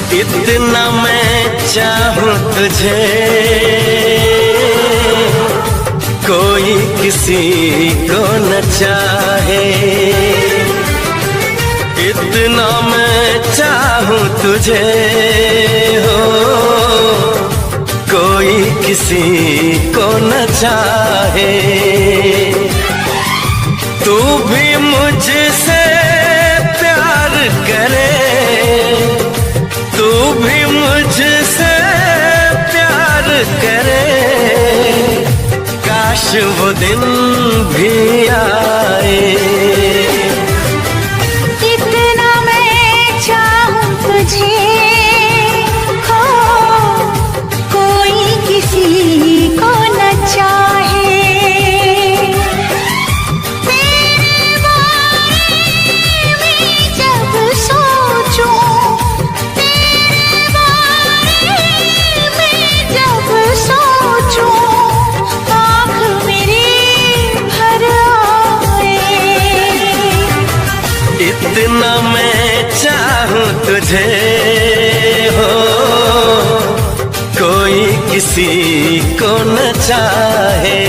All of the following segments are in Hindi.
इतना मैं चाहूं तुझे, कोई किसी को न चाहे। इतना मैं चाहूं तुझे हो, कोई किसी को न चाहे। तू भी मुझसे प्यार करे, तू भी मुझसे प्यार करे, काश वो दिन भी आए। इतना मैं चाहूं तुझे हो, कोई किसी को न चाहे। तेरे बारे में जब सोचूं, तेरे बारे में जब सोचूं, आँख मेरी भर आए। इतना मैं चाहूं तुझे हो, कोई किसी को न चाहे।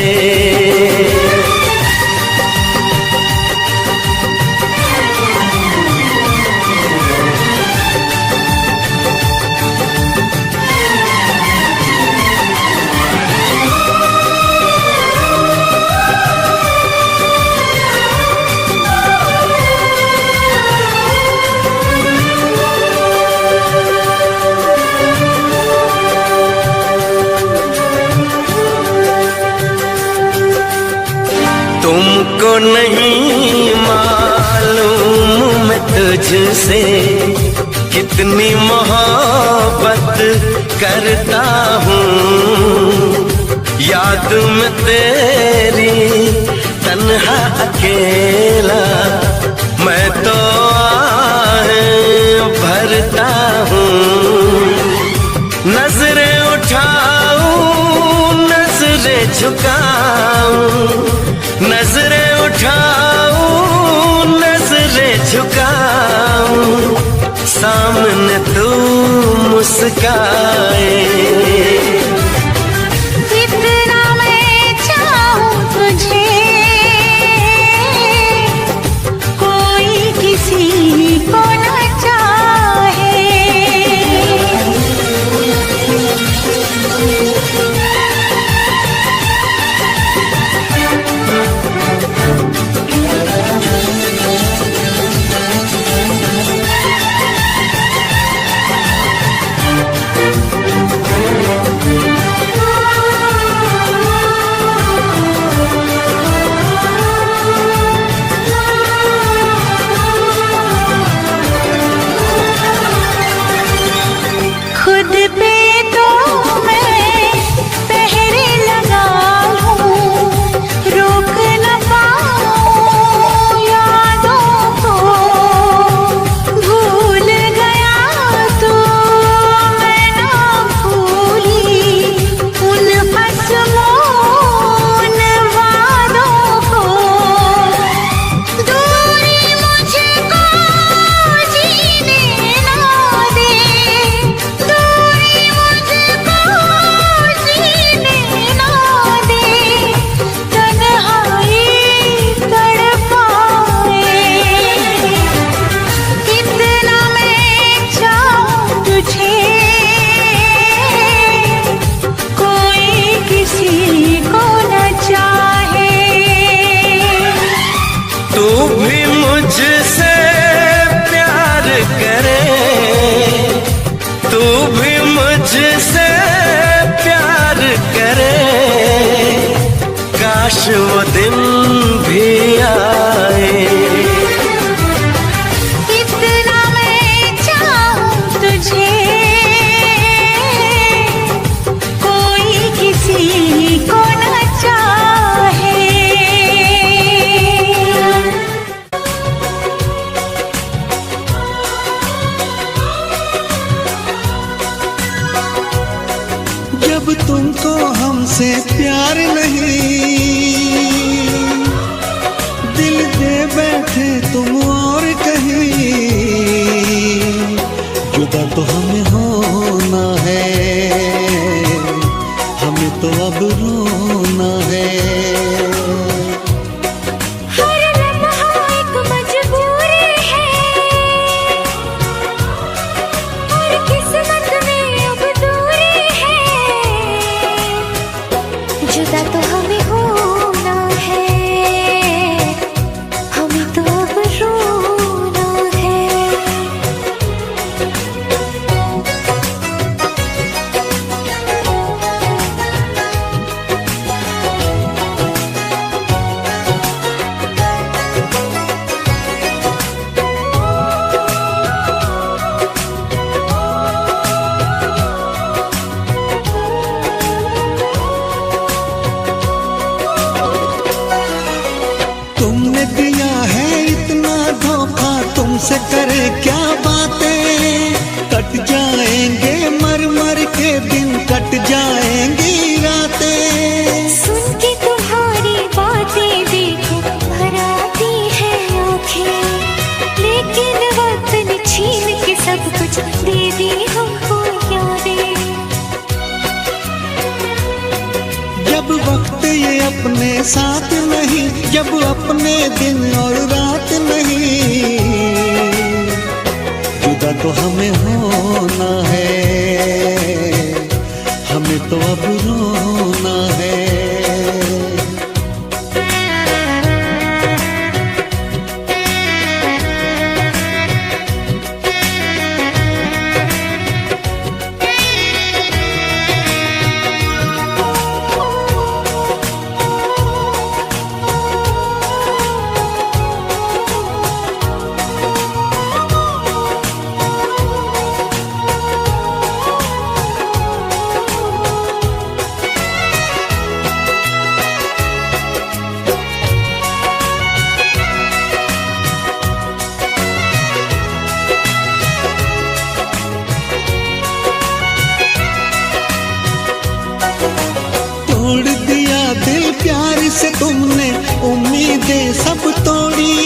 तुमको नहीं मालूम मैं तुझसे कितनी मोहब्बत करता हूँ। याद में तेरी तन्हा अकेला मैं तो आहें भरता हूँ। नजरें उठाऊं नजरें झुकाऊं, नजरें उठाऊं नजरें झुकाऊं, सामने तू मुस्काए। इतना मैं चाहूं तुझे, कोई किसी को न चाहे। खुद पे तो मैं पहरे लगा लूं, रोक न पाऊं यादों को। भूल गया तो मैं ना भूली उन अनमोल वादों को। दूरी मुझको जीने ना दे, दूरी मुझको जीने ना दे, तन्हाई तड़पाए। इतना मैं चाहूं तुझे, कोई किसी को न चाहे। तू भी मुझसे प्यार करे, तू भी मुझसे प्यार करे, काश वो दिन भी आए। इतना मैं चाहूं तुझे, कोई किसी को न चाहे। जब तुमको हमसे प्यार नहीं, दिल दे बैठे तुम और कहीं, जो जुदा तो हमें होना है, हमें तो अब रोना है। हर लम्हा एक मजबूरी है और किस्मत में अब दूरी है। जुदा तो हमें होना है, हमें तो अब रोना है। तुमने दिया है इतना धोखा, तुमसे करे क्या बातें। कट जाएंगे मर मर के दिन, कट जाएंगी रातें। सुन के तुम्हारी बातें देखो भर आती है आँखें, लेकिन वक्त ने छीन के सब कुछ दे दी हमको यादें। जब वक्त ये अपने साथ नहीं, जब अपने दिन और रात नहीं, जुदा तो हमें होना है, हमें तो अब रोना है। तोड़ दिया दिल प्यार से तुमने, उम्मीदें सब तोड़ी।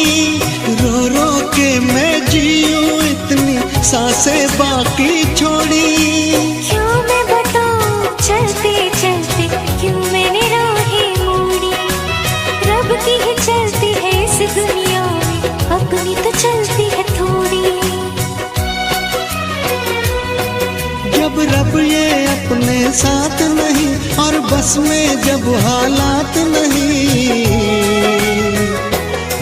रो रो के मैं जीऊं इतनी सांसें बाकी छोड़ी। क्यों मैं बताऊं चलते चलते क्यों मैंने राहें मोड़ी। रब की ही चलती है इस दुनिया में, अपनी तो चलती है थोड़ी। जब रब ये अपने साथ नहीं और बस में जब हालात नहीं,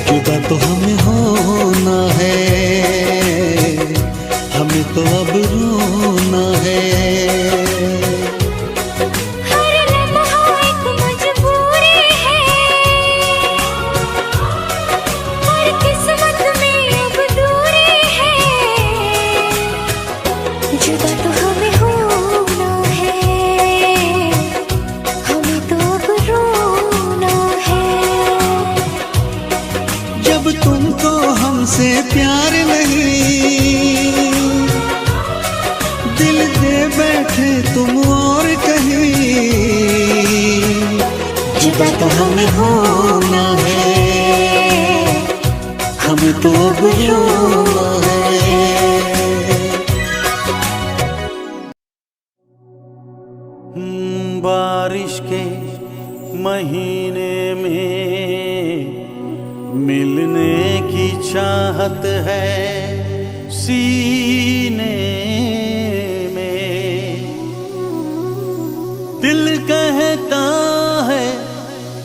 जुदा तो हमें होना है, हमें तो अब रोना है। हर लम्हा एक मजबूरी है और किस्मत में अब दूरी है। जुदा तो हमें होना है, हमें तो अब रोना है। जब तुमको हमसे प्यार नहीं, दिल दे बैठे तुम और कहीं, जुदा तो हमें होना है, हमें तो अब रोना है। बारिश के महीने में मिलने की चाहत है सीने में। दिल कहता है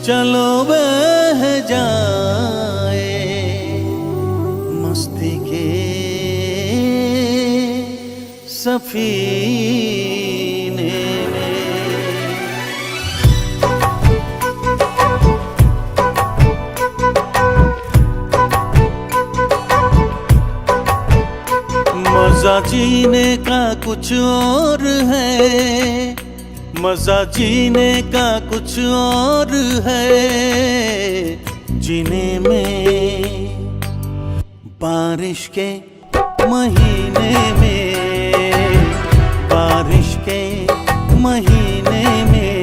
चलो बह जाए मस्ती के सफीने में। मजा जीने का कुछ और है, मजा जीने का कुछ और है। जीने में बारिश के महीने में, बारिश के महीने में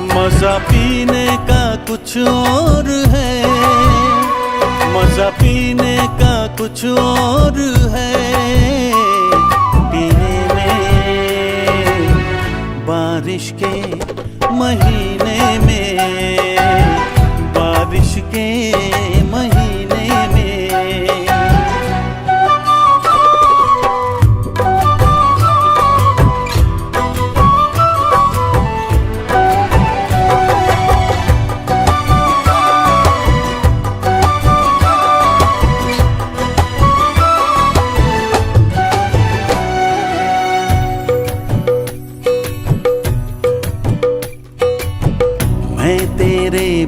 मजा पीने का कुछ और है, मजा पीने का कुछ और है। पीने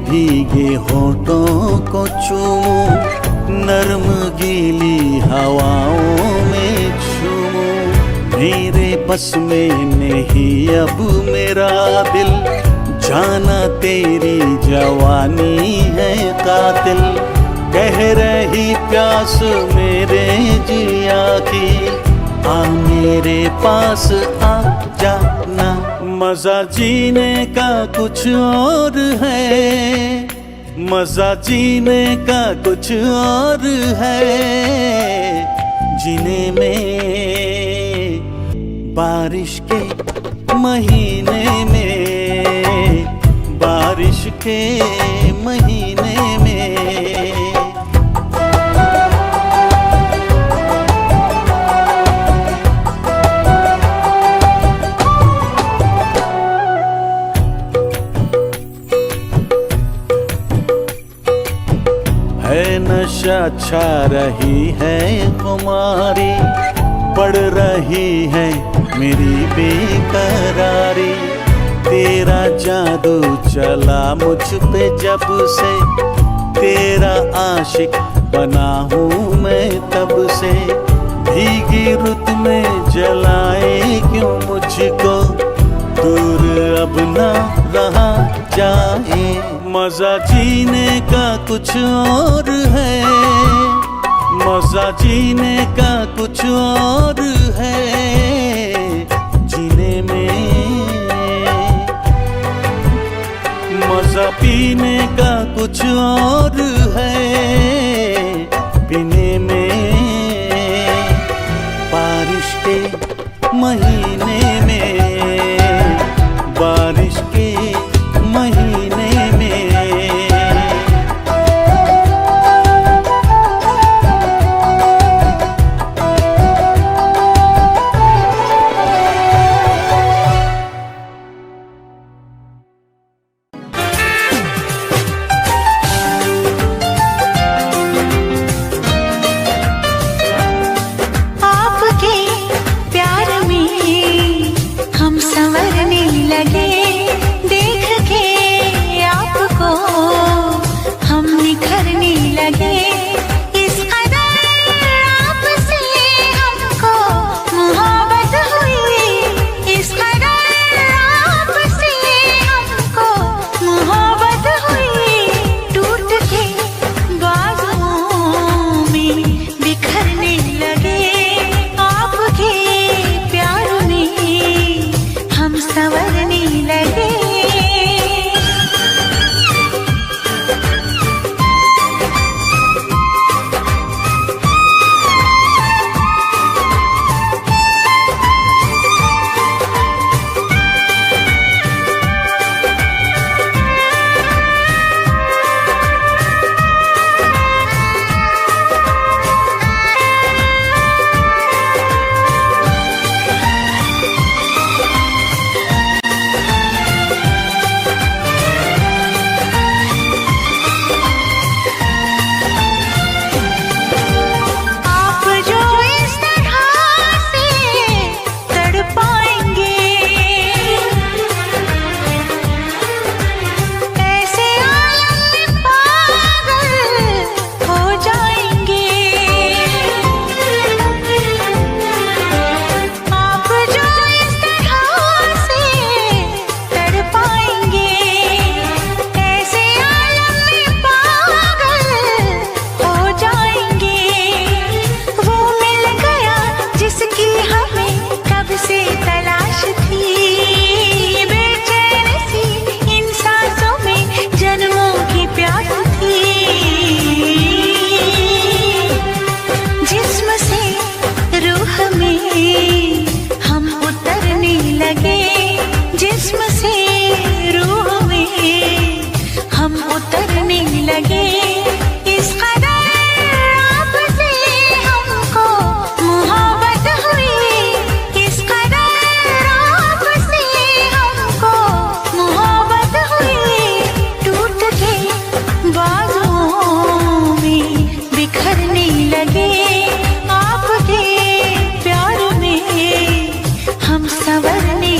भीगे होठों को चूमूं, नरम गीली हवाओं में झूमूं। मेरे बस में नहीं अब मेरा दिल, जाना तेरी जवानी है कातिल। कह रही प्यास मेरे जिया की, आ मेरे पास आ जाना। मजा जीने का कुछ और है, मजा जीने का कुछ और है। जीने में बारिश के महीने में, बारिश के महीने में। है नशा छा रही है खुमारी, पड़ रही है मेरी बेकरारी। तेरा जादू चला मुझ पे जब से, तेरा आशिक बना हूँ मैं तब से। भीगी रुत में जलाए क्यों मुझको, दूर अब ना रहा जाए। मजा जीने का कुछ और है, मजा जीने का कुछ और है। जीने में मजा पीने का कुछ और है, पीने में बारिश के महीने में, बारिश के महीने में। संवरने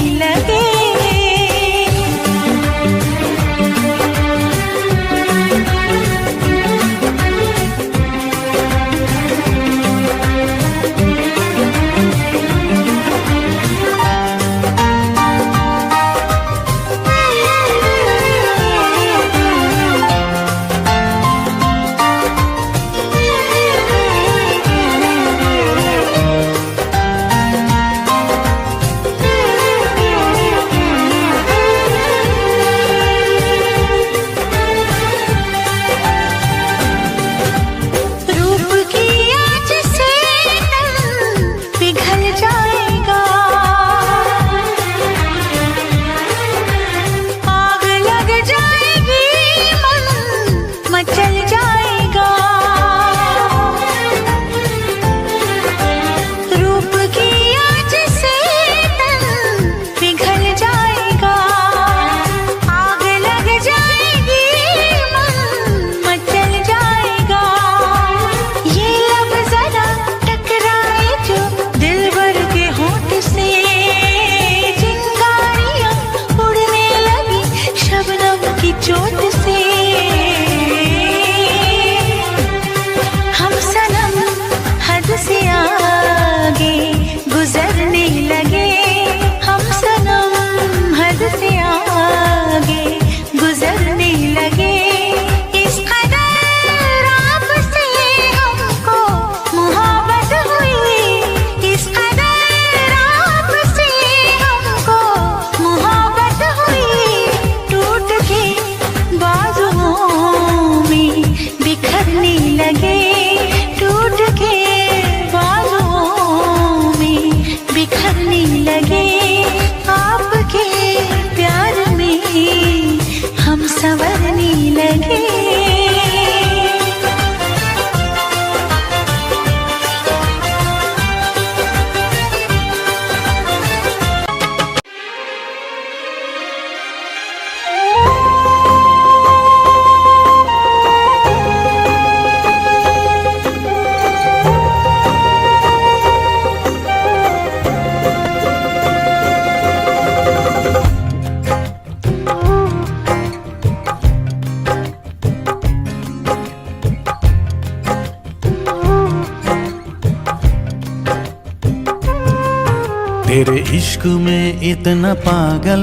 तेरे इश्क में इतना पागल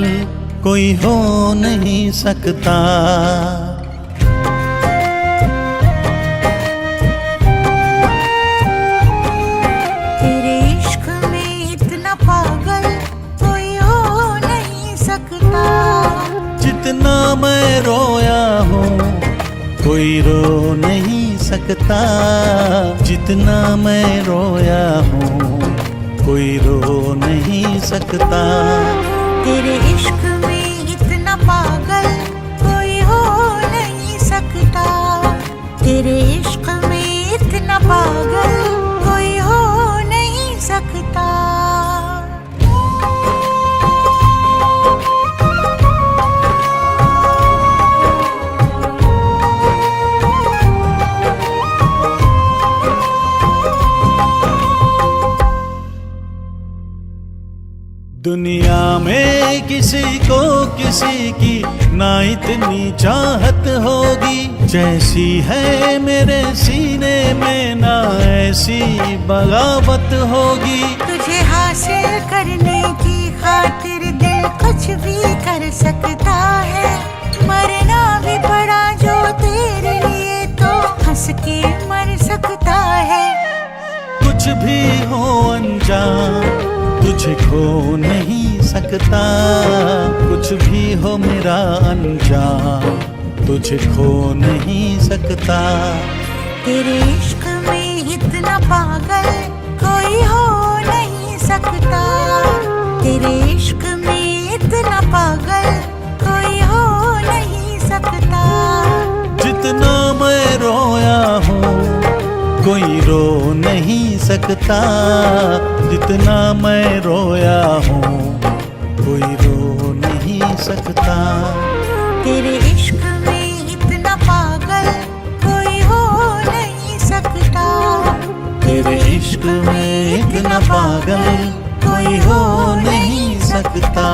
कोई हो नहीं सकता। तेरे इश्क में इतना पागल कोई हो नहीं सकता। जितना मैं रोया हूँ कोई रो नहीं सकता। जितना मैं रोया हूँ कोई रो नहीं सकता। तेरे इश्क में इतना पागल कोई हो नहीं सकता। तेरे इश्क में इतना पागल कोई हो नहीं सकता। दुनिया में किसी को किसी की ना इतनी चाहत होगी जैसी है मेरे सीने में, ना ऐसी बगावत होगी। तुझे हासिल करने की खातिर दिल कुछ भी कर सकता है। मरना भी पड़ा जो तेरे लिए तो हंस के मर सकता है। कुछ भी हो अनजान तुझे खो नहीं सकता। कुछ भी हो मेरा अनजान तुझे खो नहीं सकता। तेरे इश्क में इतना पागल कोई हो नहीं सकता। तेरे इश्क में इतना पागल कोई हो नहीं सकता। जितना मैं रोया हूँ कोई रो नहीं सकता। जितना मैं रोया हूँ कोई रो नहीं सकता। तेरे इश्क में इतना पागल कोई हो नहीं सकता। तेरे इश्क में इतना पागल कोई हो नहीं सकता।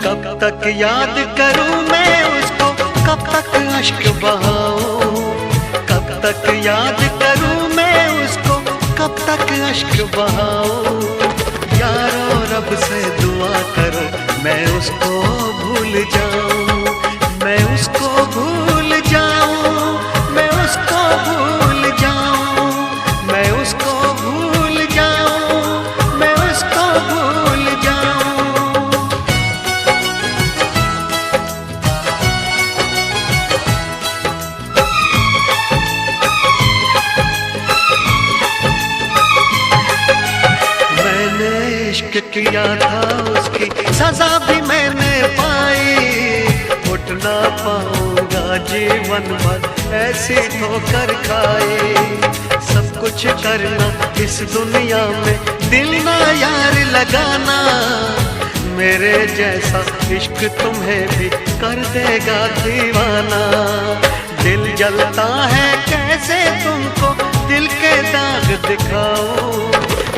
कब तक याद करूं मैं उसको, कब तक अश्क बहाऊं। कब तक याद करूं मैं उसको, कब तक अश्क बहाऊं। यारो रब से दुआ करो मैं उसको भूल जाऊं। मैं उसको भूल जाऊं। मैं उसको भूल जाऊं। मैं उसको भूल जाऊं। मैं उसको भूल जाऊं। इश्क किया था उसकी सजा भी मैंने पाई। उठ ना पाऊंगा जीवन भर ऐसी ठोकर खाई। सब कुछ करना इस दुनिया में दिल ना यार लगाना। मेरे जैसा इश्क तुम्हें भी कर देगा दीवाना। दिल जलता है कैसे तुमको दिल के दाग दिखाऊं।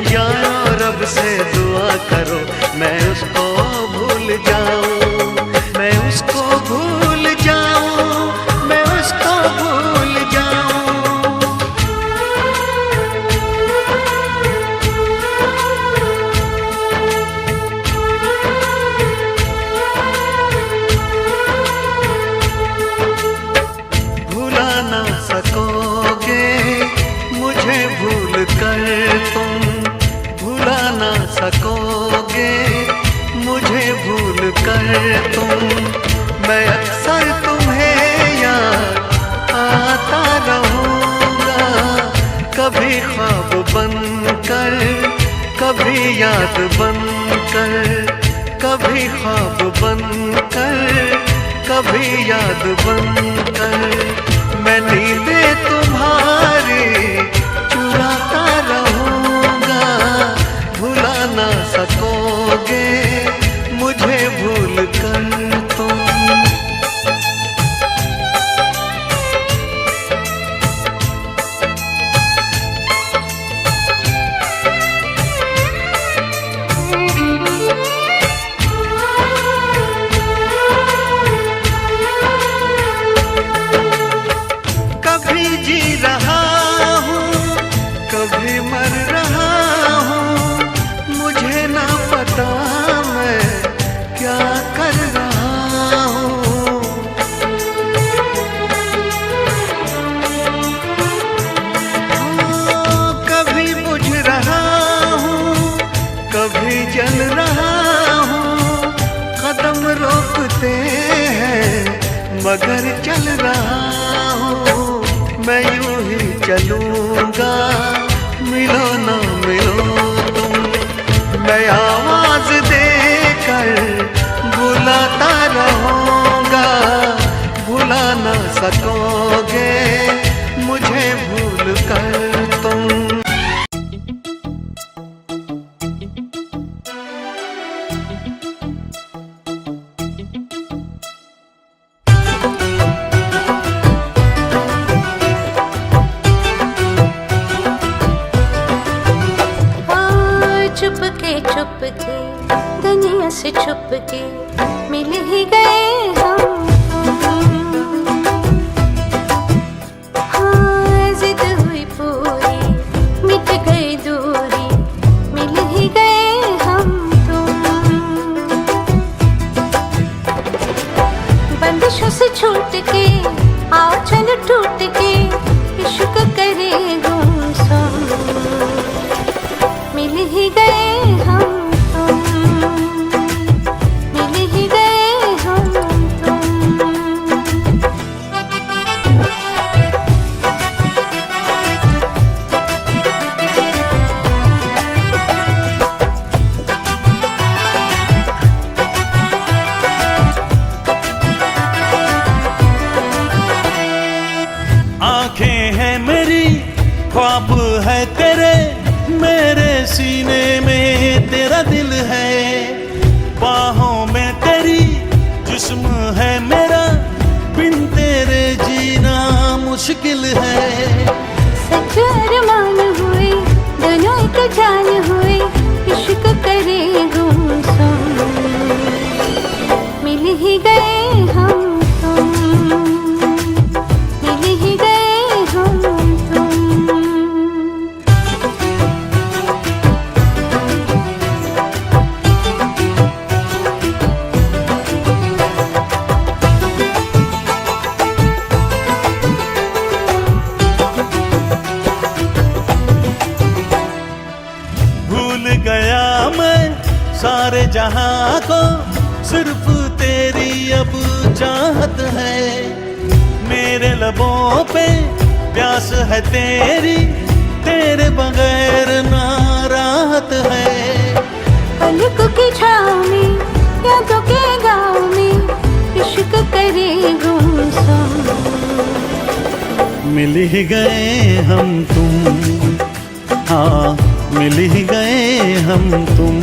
यारो रब से दुआ करो मैं उसको भूल जाऊं। मैं उसको भूल जाऊं। मैं उसको भूल जाऊं। भुला ना सकोगे मुझे भूल कर तुम। भुला ना सकोगे मुझे भूल कर तुम। मैं अक्सर तुम्हें याद आता रहूँगा। कभी ख्वाब बनकर कभी याद बनकर। कभी ख्वाब बनकर कभी याद बनकर। मैं नींदें तुम्हारी चुराता रहूँगा। भुला ना सकोगे मुझे भूल कर तुम। मगर चल रहा हूँ मैं यूं ही चलूंगा, मिलो ना मिलो तुम, मैं आवाज देकर बुलाता रहूंगा, भुला ना सकोगे मुझे भूल कर तुम। चुपके दुनिया से छुपके मिल ही गए हम, हाँ जिद हुई पूरी मिट गई दूरी, मिल ही गए हम तुम। बंदिशों से छूट के आओ चल टूट के इश्क करे गुमसुम, मिल ही गए हम तुम, मिल ही गए हम तुम। आंखें हैं मेरी ख्वाब है तेरे, मेरे सीने में तेरा दिल है, बाहों में तेरी जिस्म है मेरा, बिन तेरे जीना मुश्किल है। सच अरमान हुए दोनों एक जान हुए, इश्क करे गुमसुम, मिल ही गए हम तुम, मिल ही गए हम तुम। भूल गया मैं सारे जहां को, सिर्फ तेरी अब चाहत है, मेरे लबों पे प्यास है तेरी, तेरे बगैर ना राहत है। पलकों की छाँव में यादों के गाँव में इश्क करे गुमसुम, मिल ही गए हम तुम, हाँ मिल ही गए हम तुम।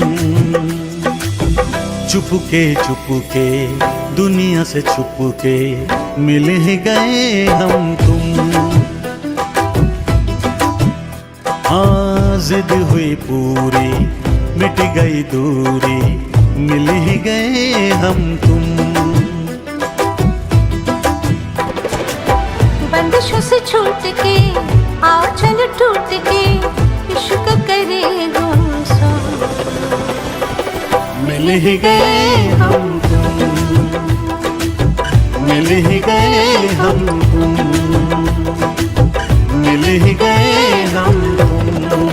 चुपके चुपके दुनिया से छुपके मिल ही गए हम तुम, हाँ जिद हुई पूरी मिट गई दूरी, मिल ही गए हम तुम। बंदिशों से छूट के आओ चल टूट के इश्क करे गुमसुम, मिल ही गए हम तुम, मिल ही गए हम तुम, मिल ही गए हम तुम।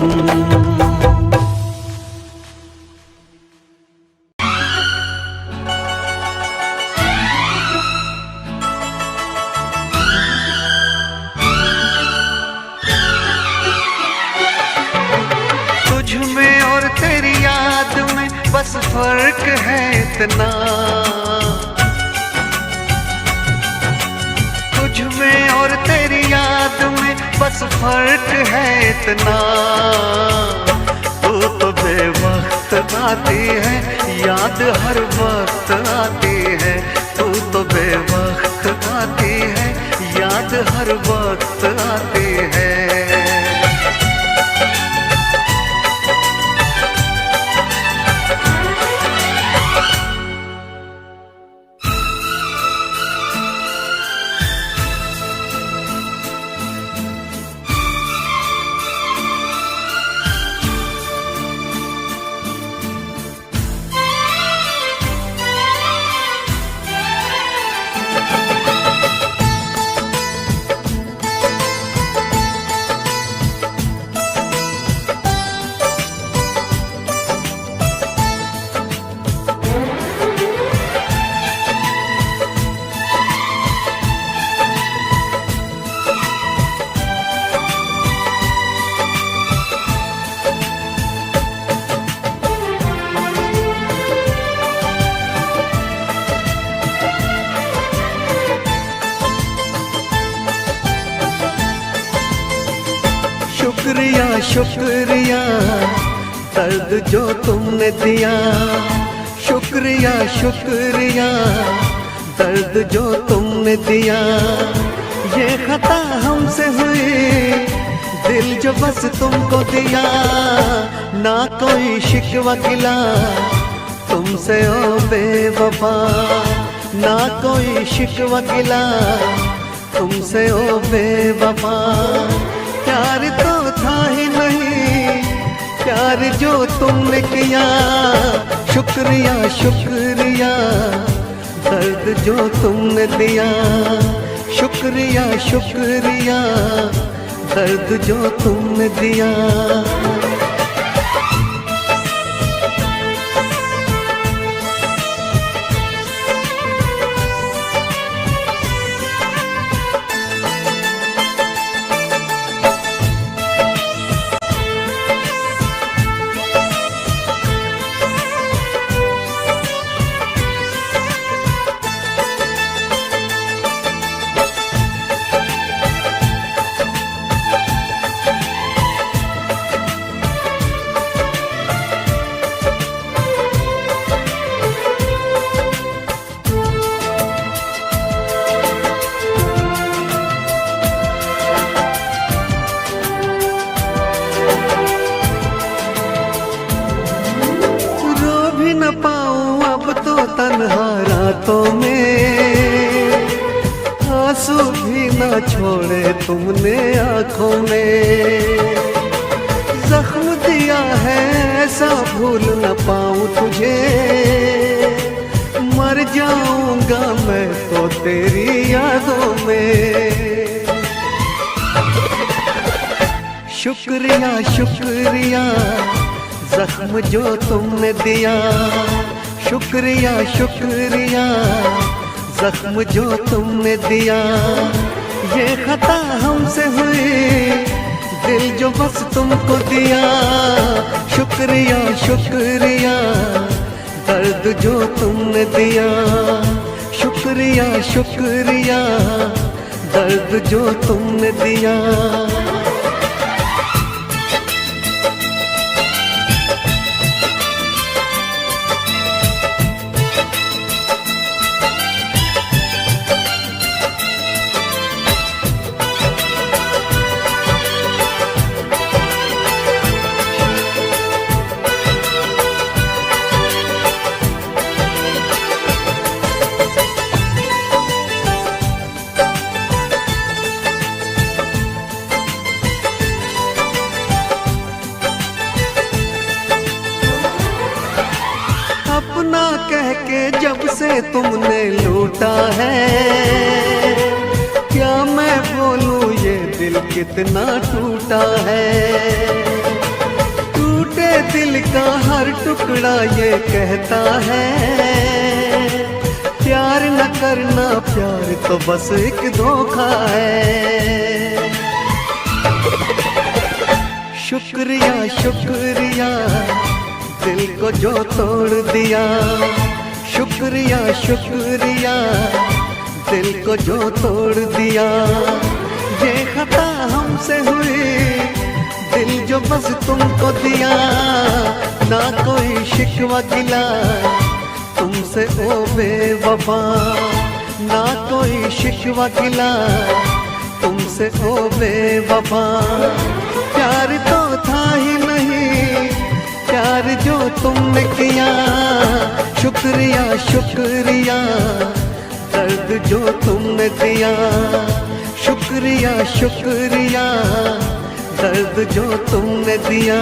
तुझ में और तेरी याद में बस फर्क है इतना, तुझ में और तेरी याद में बस फर्क है इतना। तू तो बेवक्त आती है, याद हर वक्त आती है, तू तो बेवक्त आती है, याद हर वक्त आती है। शुक्रिया दर्द जो तुमने दिया, शुक्रिया शुक्रिया दर्द जो तुमने दिया। ये खता हमसे हुई, दिल जो बस तुमको दिया, ना कोई शिकवा गिला तुमसे ओ बेवफा, ना कोई शिकवा गिला तुमसे ओ बेवफा। प्यार तो था ही नहीं, प्यार जो तुमने किया, शुक्रिया शुक्रिया दर्द जो तुमने दिया, शुक्रिया शुक्रिया दर्द जो तुमने दिया। न पाऊं अब तो तन्हा रातों में, आंसू भी न छोड़े तुमने आंखों में। जख्म दिया है ऐसा भूल न पाऊं तुझे, मर जाऊंगा मैं तो तेरी यादों में। शुक्रिया शुक्रिया जख्म जो तुमने दिया, शुक्रिया शुक्रिया जख्म जो तुमने दिया। ये खता हमसे हुई, दिल जो बस तुमको दिया, शुक्रिया शुक्रिया दर्द जो तुमने दिया, शुक्रिया शुक्रिया दर्द जो तुमने दिया। अपना कह के जब से तुमने लूटा है, क्या मैं बोलूं ये दिल कितना टूटा है। टूटे दिल का हर टुकड़ा ये कहता है, प्यार न करना प्यार तो बस एक धोखा है। शुक्रिया शुक्रिया दिल को जो तोड़ दिया, शुक्रिया शुक्रिया दिल को जो तोड़ दिया। ये खता हमसे हुई, दिल जो बस तुमको दिया, ना कोई शिकवा गिला तुमसे ओ बेवफा, ना कोई शिकवा गिला तुमसे ओ बेवफा। प्यार तो था ही नहीं, प्यार जो तुमने किया, शुक्रिया शुक्रिया दर्द जो तुमने दिया, शुक्रिया शुक्रिया दर्द जो तुमने दिया।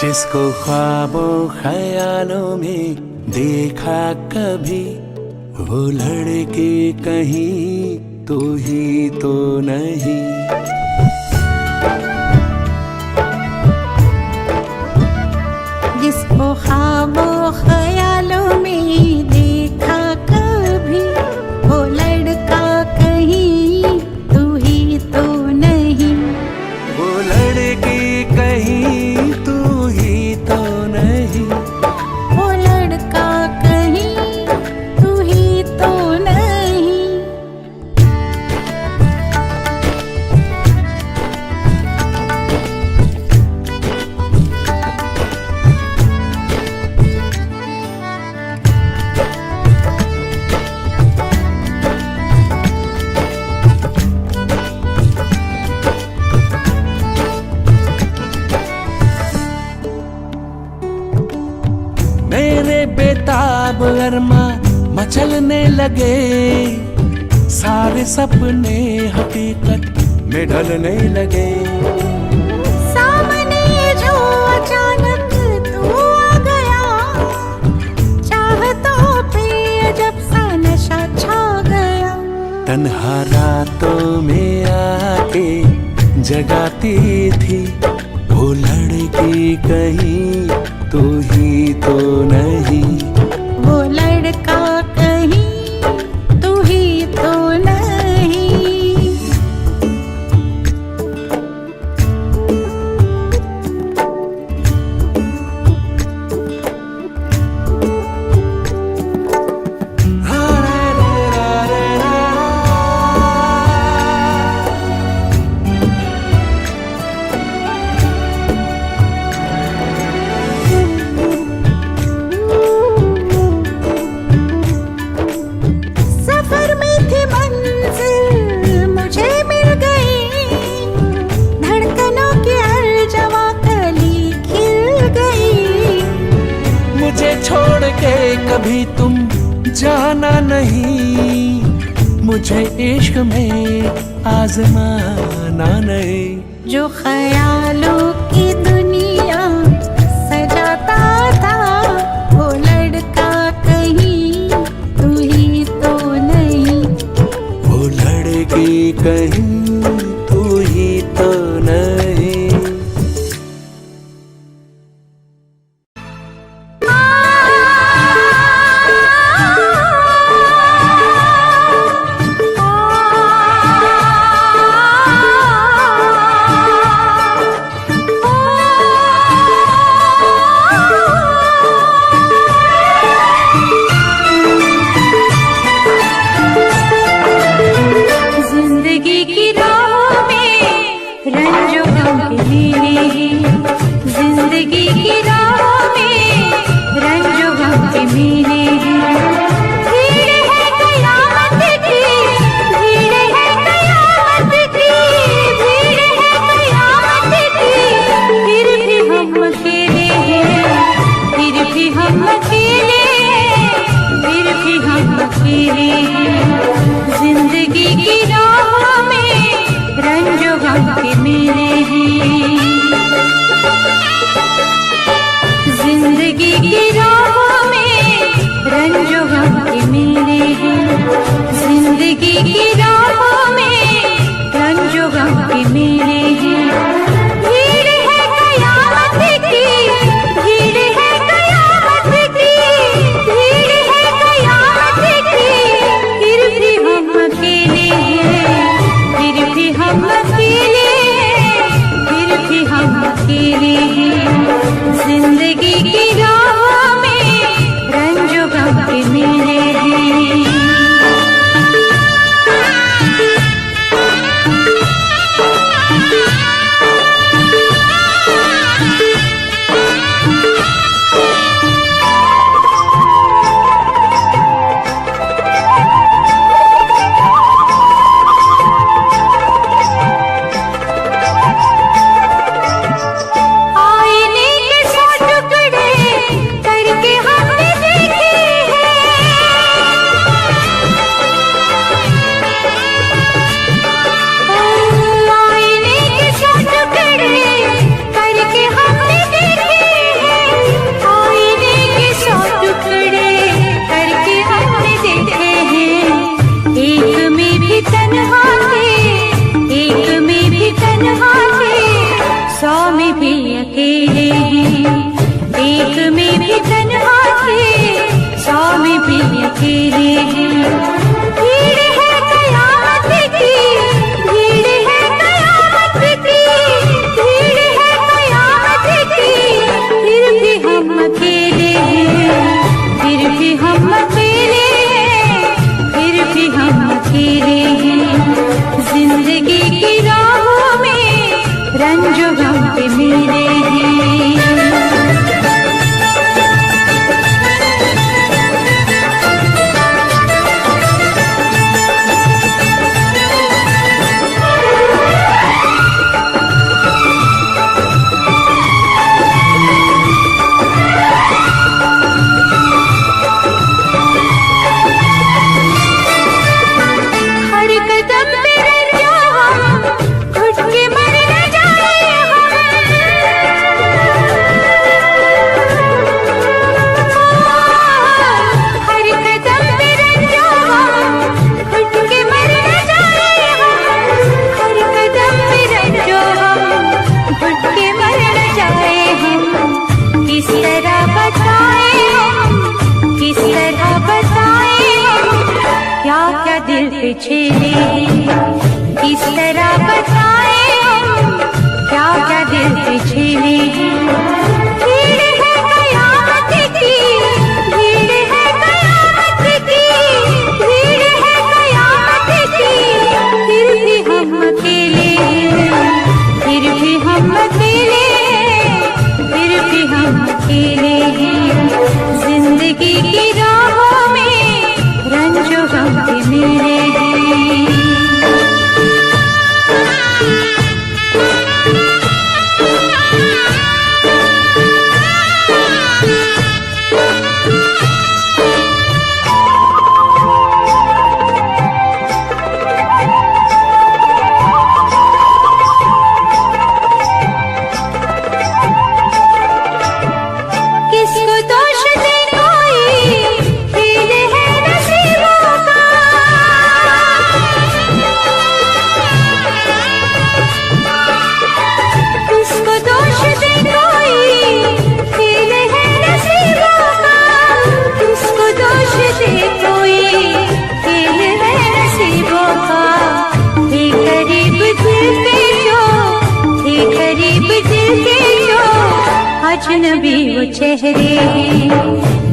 जिसको ख्वाबों ख्यालों में देखा कभी, वो लड़के कहीं तू ही तो नहीं। जिसको ख्वाबों ख्यालों में देखा कभी, वो लड़का कहीं तू ही तो नहीं। वो लड़की कहीं तू ही तो नहीं। वो लड़का कहीं तू ही तो नहीं। मेरे बेताब अरमा मचलने लगे, सारे सपने हकीकत में ढलने लगे। सामने जो अचानक तू आ गया, चाहतों पे अजब सा नशा छा गया। तन्हा रातों में आके जगाती थी, वो लड़की कहीं तू ही तो नहीं। वो लड़का कहीं तू ही तो नहीं। सफर में थी मंजिल मुझे मिल गई, धड़कनों की हर जवां कली खिल गई। मुझे छोड़ के कभी तुम जाना नहीं, मुझे इश्क में आजमाना नहीं। जो ख्यालों की दुनिया सजाता था, वो लड़का कहीं तू ही तो नहीं। वो लड़की कहीं तू ही तो नहीं। जिंदगी की राह में रंजो गम के मेले हैं, जिंदगी की राह में रंजो गम के मेले हैं। भीड़ है कयामत की, भीड़ है कयामत की, भीड़ है कयामत की। फिर भी हम अकेले हैं, फिर भी हम अकेले हैं, फिर भी हम अकेले हैं। जिंदगी की राह में रंजो गम के मेले हैं, जिंदगी की राह में रंजो गम के मेले हैं, जिंदगी की राह में रंजो गम के मेले हैं। भीड़ है कयामत की, भीड़ है कयामत की, भीड़ है कयामत की। फिर भी हम अकेले हैं, फिर भी हम अकेले हैं, फिर भी हम अकेले हैं। जिंदगी की राह में रंजो गम के मेले हैं। हैं। भीड़ है कयामत की, भीड़ है कयामत की, भीड़ है कयामत की, फिर भी हम अकेले हैं, फिर भी हम अकेले हैं, फिर भी हम अकेले हैं। जिंदगी की राहों में रंजो गम के मेले हैं। हर कदम पे रंजो हम, घुट के मर न जाए हम। हर कदम पे रंजो हम, घुट के मर न जाए हम। हर कदम पे रंजो हम, घुट के मर न जाए हम। किस तरह बताए हम, किस तरह बताए हम, क्या क्या दिल पे छेले हैं। किस तरह बताए हम, क्या क्या दिल पे छेले हैं। भीड़ है कयामत की, भीड़ है कयामत की, भीड़ है कयामत की, फिर भी हम अकेले हैं, फिर भी हम अकेले हैं, फिर भी हम अकेले हैं। जिंदगी की राहों में रंजो गम के मेले हैं। किसको दोष दे कोई, खेल है नसीबों का। किसको दोष दे कोई, खेल है नसीबों का। किसको दोष दे कोई, खेल है नसीबों का। थे करीब दिल के जो, थे करीब दिल के जो, अजनबी वो चेहरे हैं।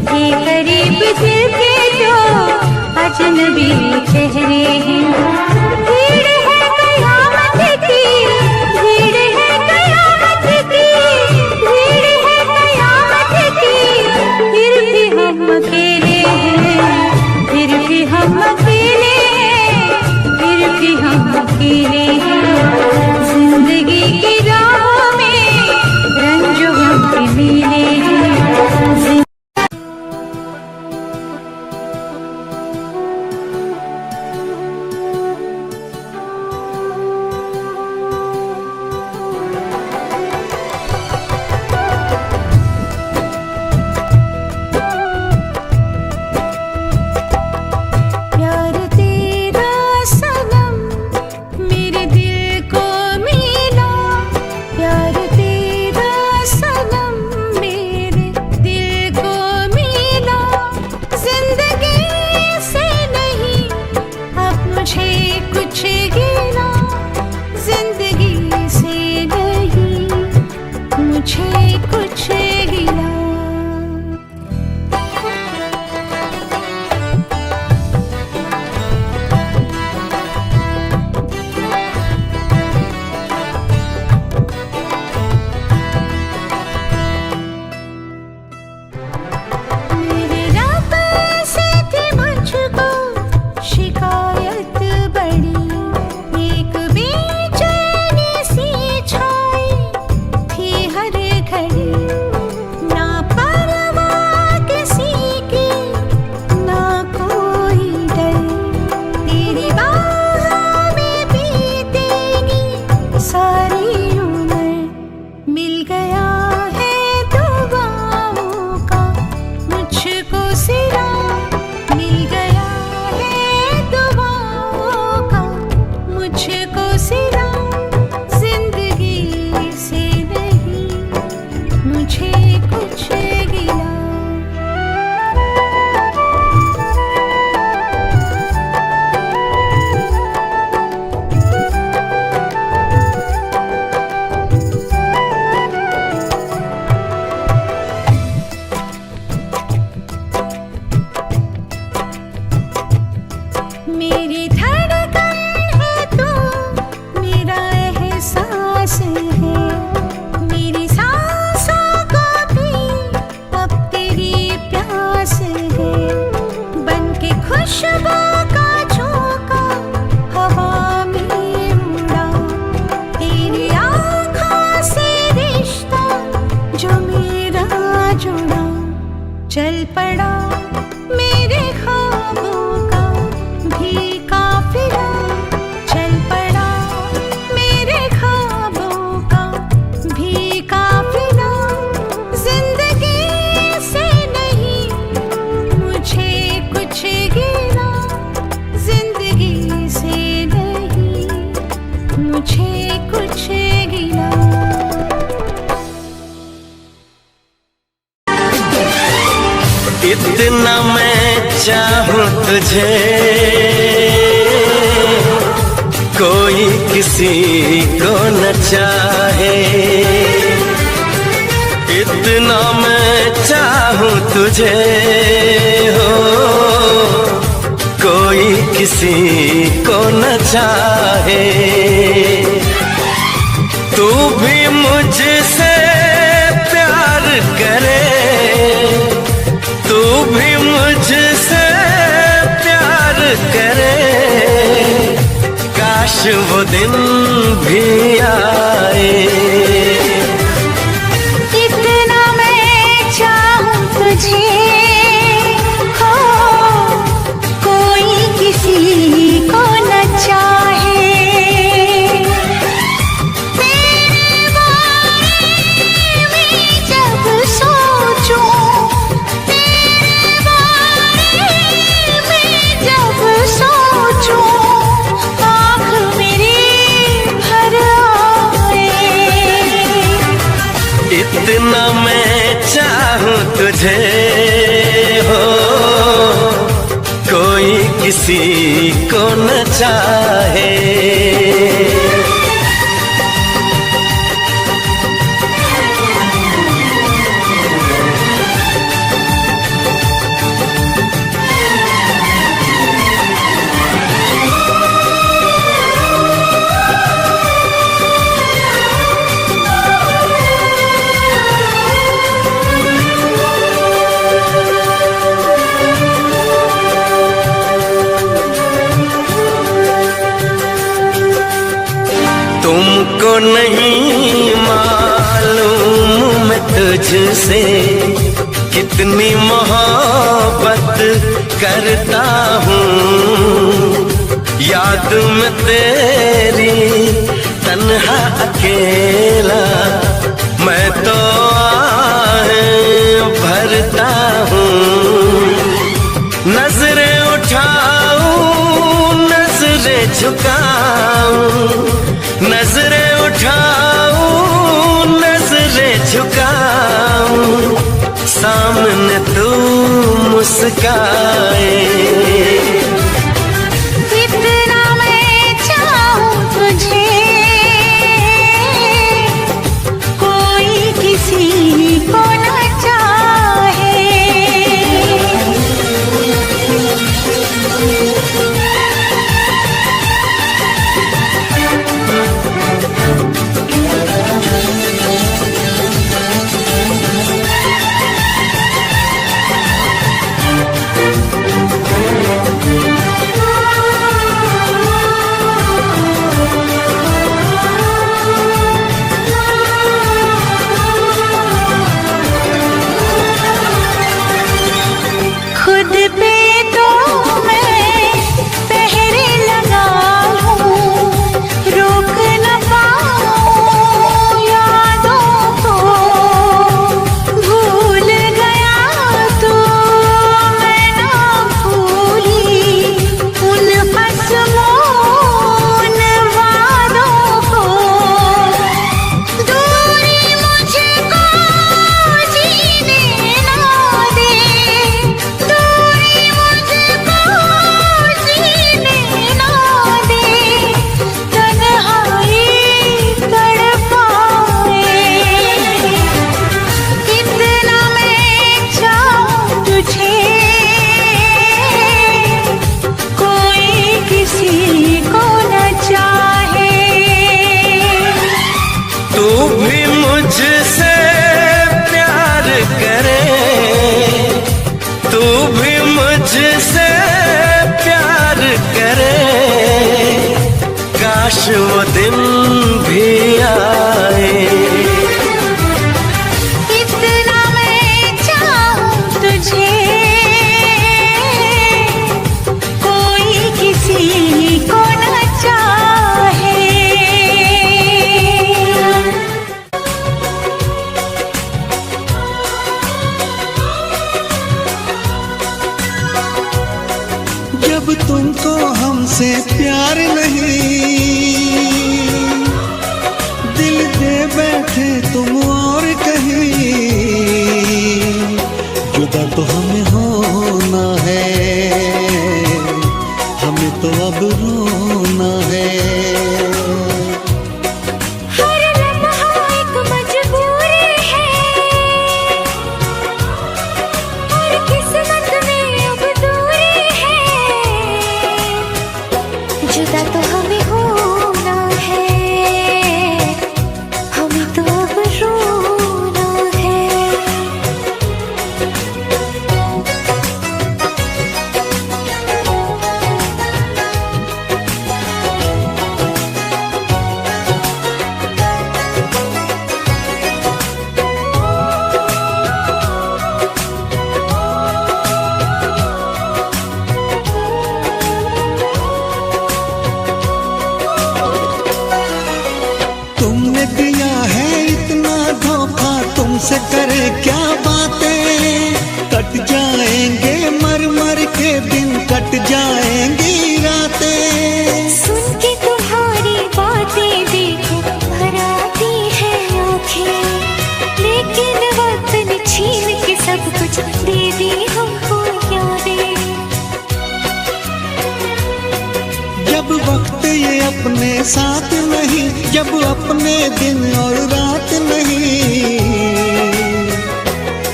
थे करीब दिल के जो, अजनबी वो चेहरे हैं। भीड़ है कयामत की, भीड़ है कयामत की, भीड़ है कयामत की, फिर भी हम अकेले हैं, फिर भी हम अकेले हैं, फिर भी हम अकेले हैं। जिंदगी की राहों में रंजो गम के मेले हैं। इतना मैं चाहूं तुझे, कोई किसी को न चाहे। इतना मैं चाहूं तुझे हो, कोई किसी को न चाहे। तू भी मुझसे प्यार करे, तू भी मुझसे प्यार करे, काश वो दिन भी आए। इतना मैं चाहूं तुझे हो, कोई किसी को न चाहे। तेरे बारे में जब सोचूं, तेरे बारे में जब सोचूं, आँख मेरी भर आए। इतना मैं चाहूं तुझे हो, कोई किसी को न चाहे। तुमको नहीं मालूम मैं तुझसे कितनी मोहब्बत करता हूँ। याद में तेरी तन्हा अकेला मैं तो आहें भरता हूँ। नजरें उठाऊं नजरें झुकाऊं, नजरें उठाऊं नजरें झुकाऊं, सामने तू मुस्काए। इतना मैं चाहूं तुझे, कोई किसी को न चाहे। खुद पे तो मैं पहरे लगा लूं, रोक न पाऊं यादों को। भूल गया तो मैं ना भूली उन कसमों उन वादों को। दूरी मुझको जीने ना दे, दूरी मुझको जीने ना दे, तन्हाई तड़पाए। इतना मैं चाहूं तुझे, कोई किसी को न चाहे। तू भी मुझसे प्यार करे, तू भी मुझसे प्यार करे, काश वो दिन भी आए। इतना मैं चाहूं तुझे, कोई किसी को न चाहे। जब तुमको हमसे प्यार नहीं, दिल दे बैठे तुम और कहीं, जुदा तो हमें हो तो अब रोना है। तुमने दिया है इतना धोखा, तुमसे करे क्या बातें। कट जाएंगे मर मर के दिन, कट जाएंगी रातें। सुन के तुम्हारी बातें देखो भर आती है आँखें, लेकिन वक्त ने छीन के सब कुछ दे दी हमको यादें। जब वक्त ये अपने साथ नहीं, जब अपने दिन और रात नहीं,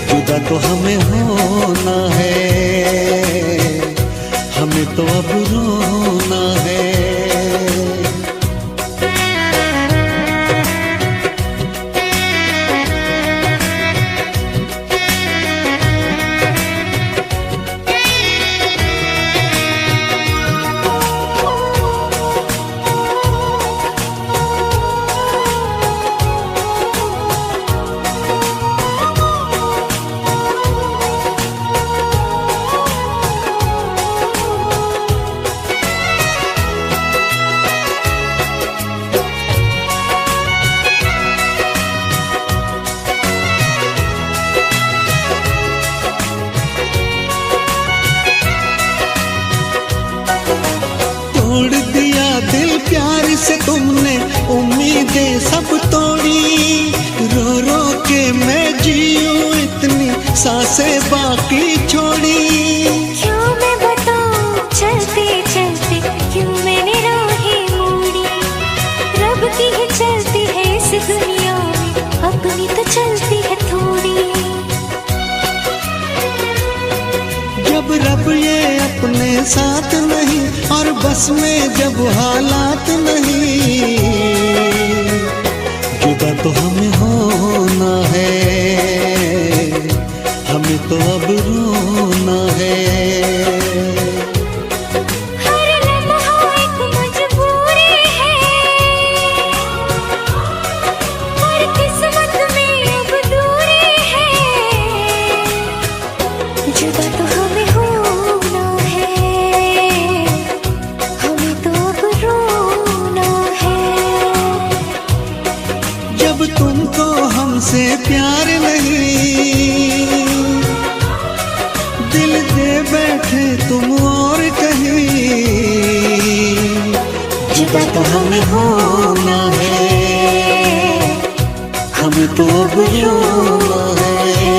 जुदा तो हमें होना है, हमें तो अब रोना है। तोड़ दिया दिल प्यार से तुमने, उम्मीदें सब तोड़ी। रो रो के मैं जीऊं इतनी सांसें बाकी छोड़ी। क्यों मैं बताऊं चलते चलते क्यों मैंने राहें मोड़ी। रब की ही चलती है इस दुनिया में, अपनी तो चलती है थोड़ी। जब रब ये अपने साथ नहीं और बस में जब हालात नहीं, जुदा तो हमें होना है, हमें तो अब रोना है। हर लम्हा एक मजबूरी है, हर किस्मत में अब दूरी है। जुदा तो हमें होना है, हमें तो अब रोना है। जब तुमको हमसे प्यार नहीं, दिल दे बैठे तुम और कहीं, जुदा तो हमें होना है, हमें तो अब रोना है।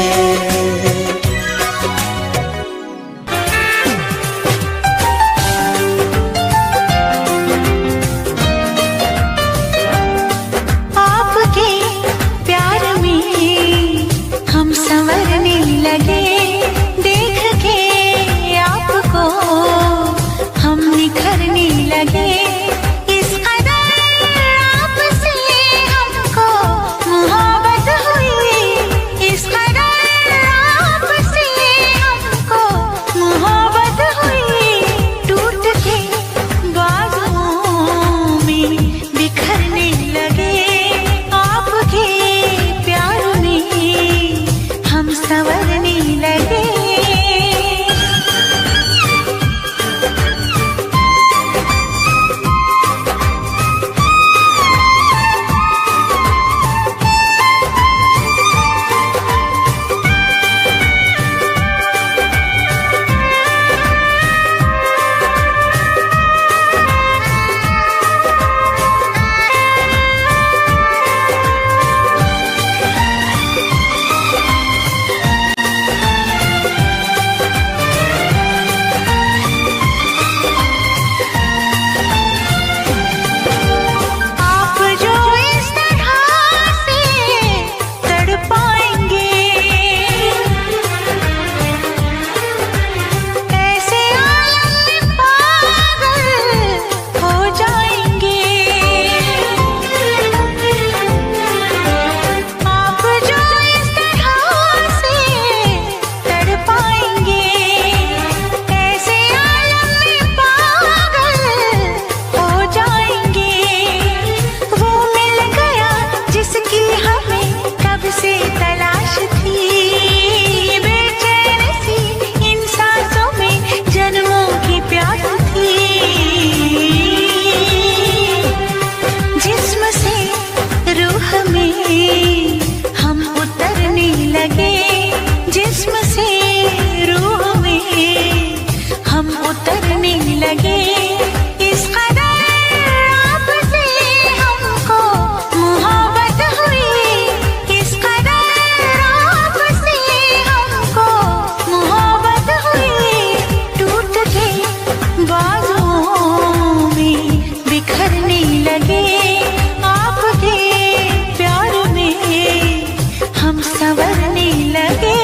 आपके प्यार में हम संवरने लगे, देख के आपको हम निखरने लगे। इस कदर आपसे हमको मोहब्बत हुई, में हम उतरने लगे, जिस्म से रूह में हम उतरने लगे। इस कदर आपसे हमको मोहब्बत हुई, इस कदर आपसे हमको मोहब्बत हुई। टूट के बाजुओं में बिखरने लगे, आपके प्यार में हम संवरने लगे।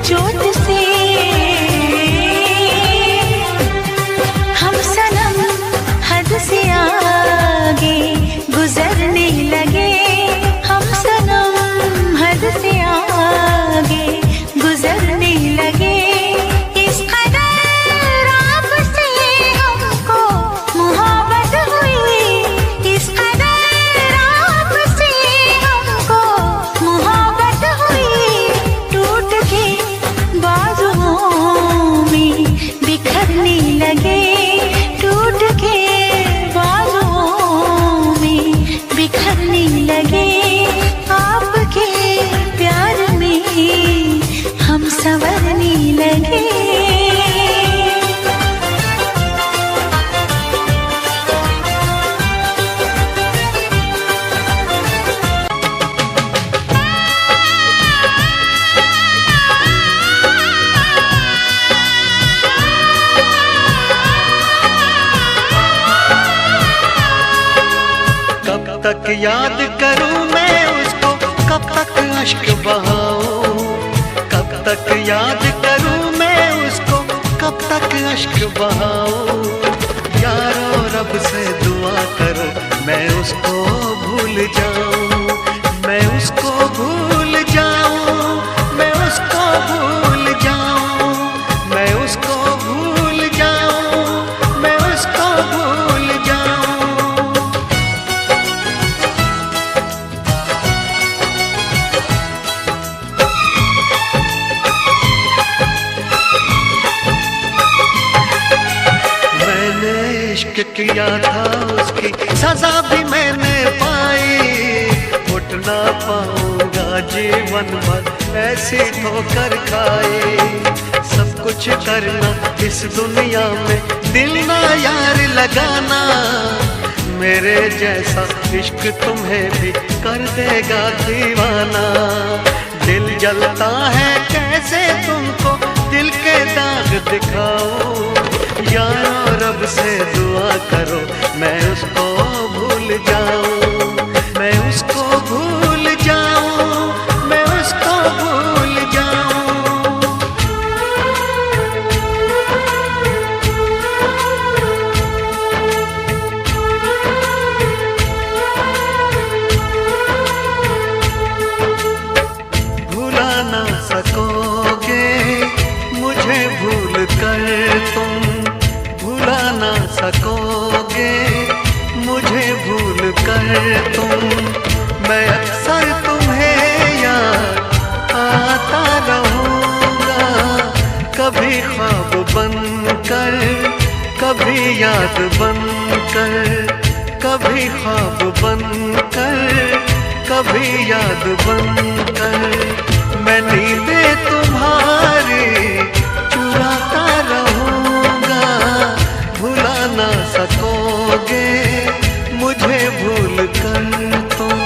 चोट से हम सनम हद से आगे गुजरने लगे, हम सनम हद से आगे गुजरने लगे। इस कदर आपसे हमको मोहब्बत हुई, इस कदर आपसे हमको मोहब्बत हुई। टूट के बाजुओं में बिखरने लगे, टूट के बाजुओं में बिखरने लगे। आपके प्यार में हम संवरने लगे। तक याद करूं मैं उसको, कब तक अश्क बहाऊं, कब तक याद करूं मैं उसको, कब तक अश्क बहाऊं। यारो रब से दुआ करो मैं उसको भूल जाऊं, मैं उसको भूल जाऊं, मैं उसको भूल जाऊं, मैं उसको भूल जाऊं, मैं उसको भूल जाऊं। इश्क किया था उसकी सजा भी मैंने पाई, उठ ना पाऊंगा जीवन भर ऐसी ठोकर खाई। सब कुछ करना इस दुनिया में, दिल ना यार लगाना, मेरे जैसा इश्क तुम्हें भी कर देगा दीवाना। दिल जलता है कैसे तुमको दिल के दाग दिखाऊं, यारो रब से दुआ करो मैं उसको भूल जाऊं, मैं उसको भूल जाऊं, मैं उसको भूल जाऊं। भुला ना सकोगे मुझे भूल कर तुम, भुला ना सकोगे मुझे भूल कर तुम। मैं अक्सर तुम्हें याद आता रहूँगा, कभी ख्वाब बनकर, कभी याद बनकर, कभी ख्वाब बनकर, कभी याद बनकर मैं नींदें तुम्हारी चुराता रहूंगा। भुला ना सकोगे मुझे भूल कर तुम।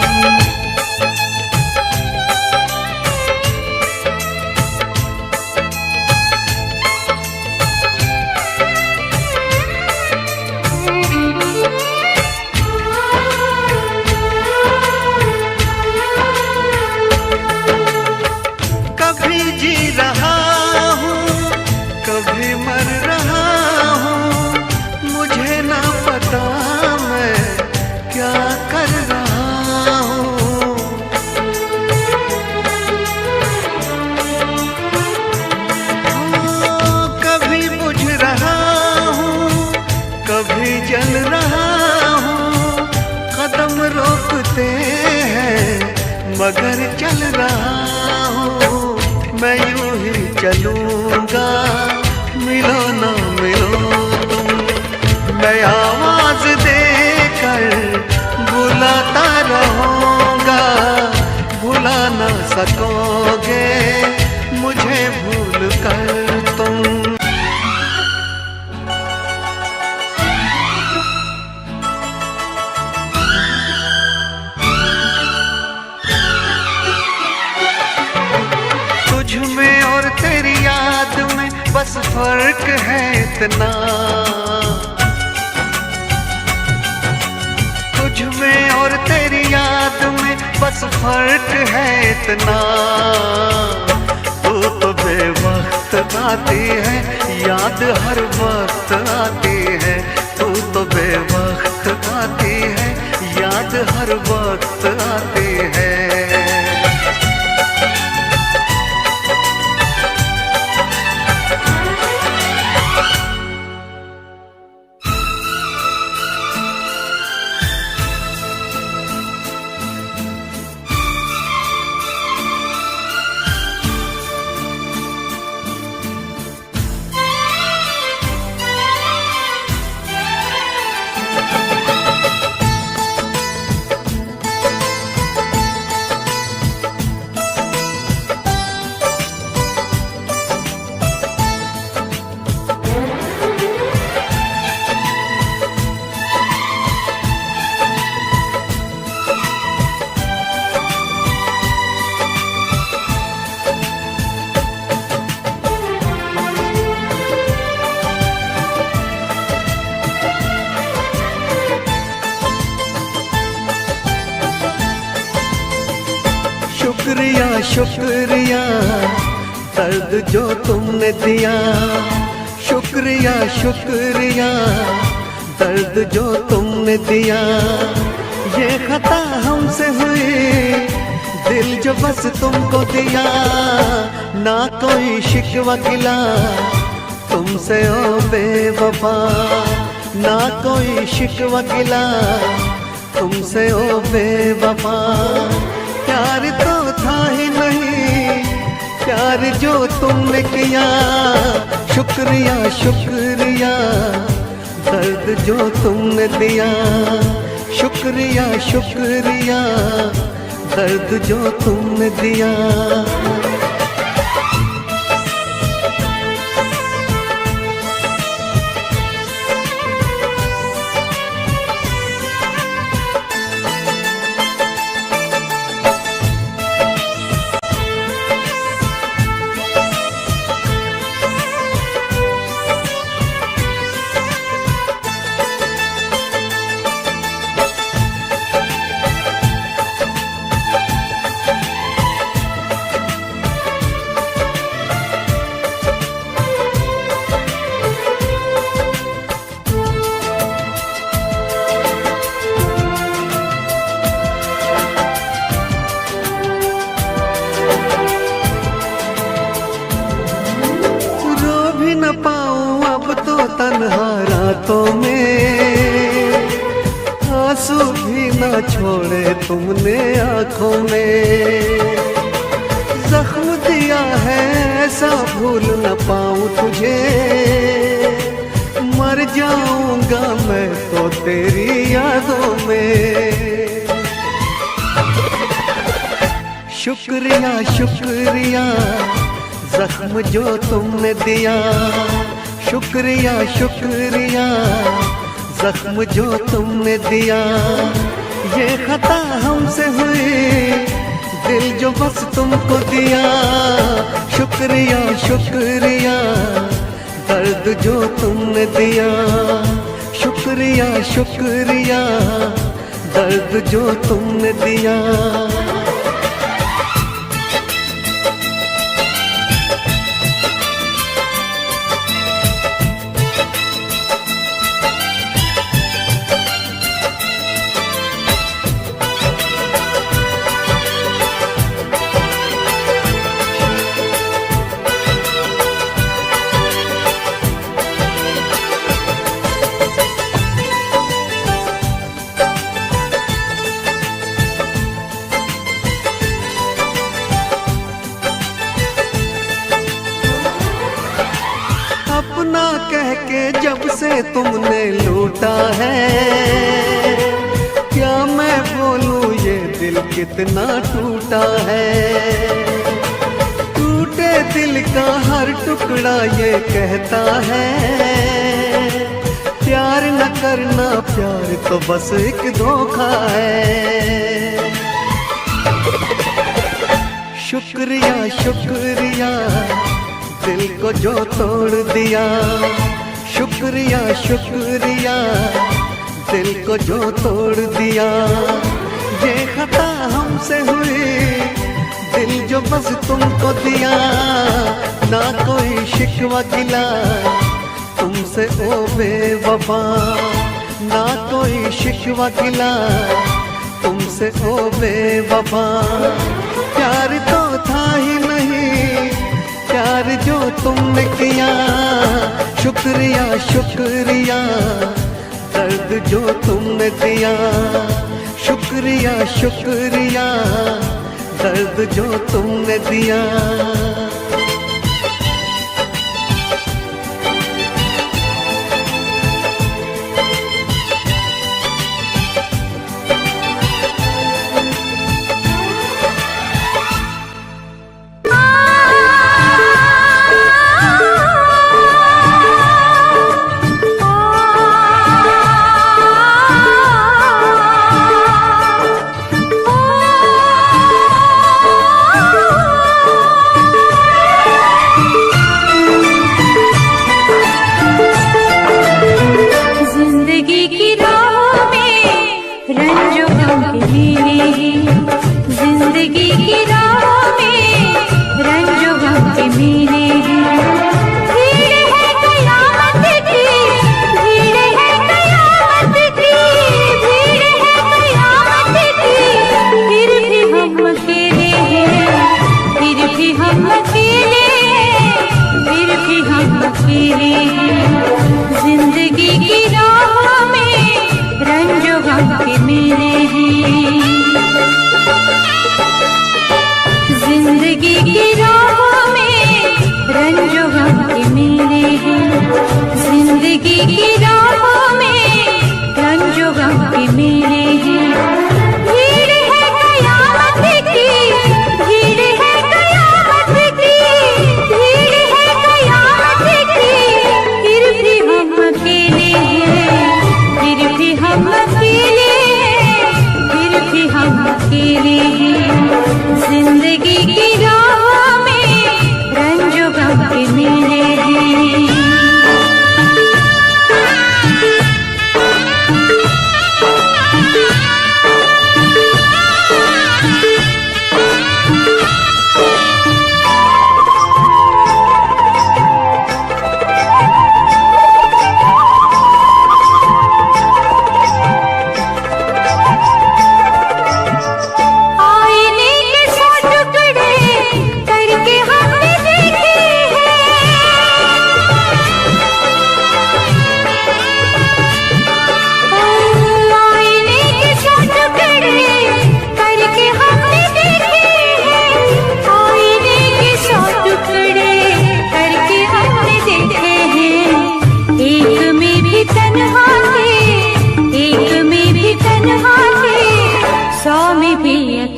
कभी जी रहा हूँ, कभी मर रहा हूँ, मुझे ना पता मैं क्या कर रहा हूँ। कभी बुझ रहा हूँ, कभी जल रहा हूँ, कदम रोकते हैं मगर चल रहा हूँ। मैं यूं ही चलूंगा, मिलो ना मिलो तुम। मैं आवाज देकर बुलाता रहूंगा। भुला ना सकोगे मुझे भूल कर तुम। तुझ में और तेरी याद में बस फर्क है इतना। तुझ में और तेरी याद में बस फर्क है इतना। तू तो बेवक्त आती है, याद हर वक्त आती है। तू तो बेवक्त आती है, याद हर वक्त आती है। शुक्रिया शुक्रिया दर्द जो तुमने दिया। शुक्रिया शुक्रिया दर्द जो तुमने दिया। ये खता हमसे हुई, दिल जो बस तुमको दिया। ना कोई शिकवा गिला तुमसे ओ बेवफा। ना कोई शिकवा गिला तुमसे ओ बेवफा। प्यार तो था ही नहीं, प्यार जो तुमने किया। शुक्रिया शुक्रिया दर्द जो तुमने दिया। शुक्रिया शुक्रिया दर्द जो तुमने दिया। तन्हा रातों में आंसू भी न छोड़े तुमने आंखों में। जख्म दिया है ऐसा भूल न पाऊं तुझे, मर जाऊंगा मैं तो तेरी यादों में। शुक्रिया शुक्रिया जख्म जो तुमने दिया, शुक्रिया शुक्रिया जख्म जो तुमने दिया। ये खता हमसे हुई दिल जो बस तुमको दिया। शुक्रिया शुक्रिया दर्द जो तुमने दिया। शुक्रिया शुक्रिया दर्द जो तुमने दिया। अपना कह के जब से तुमने लूटा है, क्या मैं बोलूं ये दिल कितना टूटा है। टूटे दिल का हर टुकड़ा ये कहता है, प्यार न करना प्यार तो बस एक धोखा है। शुक्रिया शुक्रिया दिल को जो तोड़ दिया। शुक्रिया शुक्रिया दिल को जो तोड़ दिया। ये खता हमसे हुई दिल जो बस तुमको दिया। ना कोई शिकवा गिला तुमसे ओ बेवफा, ना कोई शिकवा गिला तुमसे ओ बेवफा। प्यार तो था ही नहीं प्यार जो तुमने किया। शुक्रिया शुक्रिया दर्द जो तुमने दिया। शुक्रिया शुक्रिया दर्द जो तुमने दिया।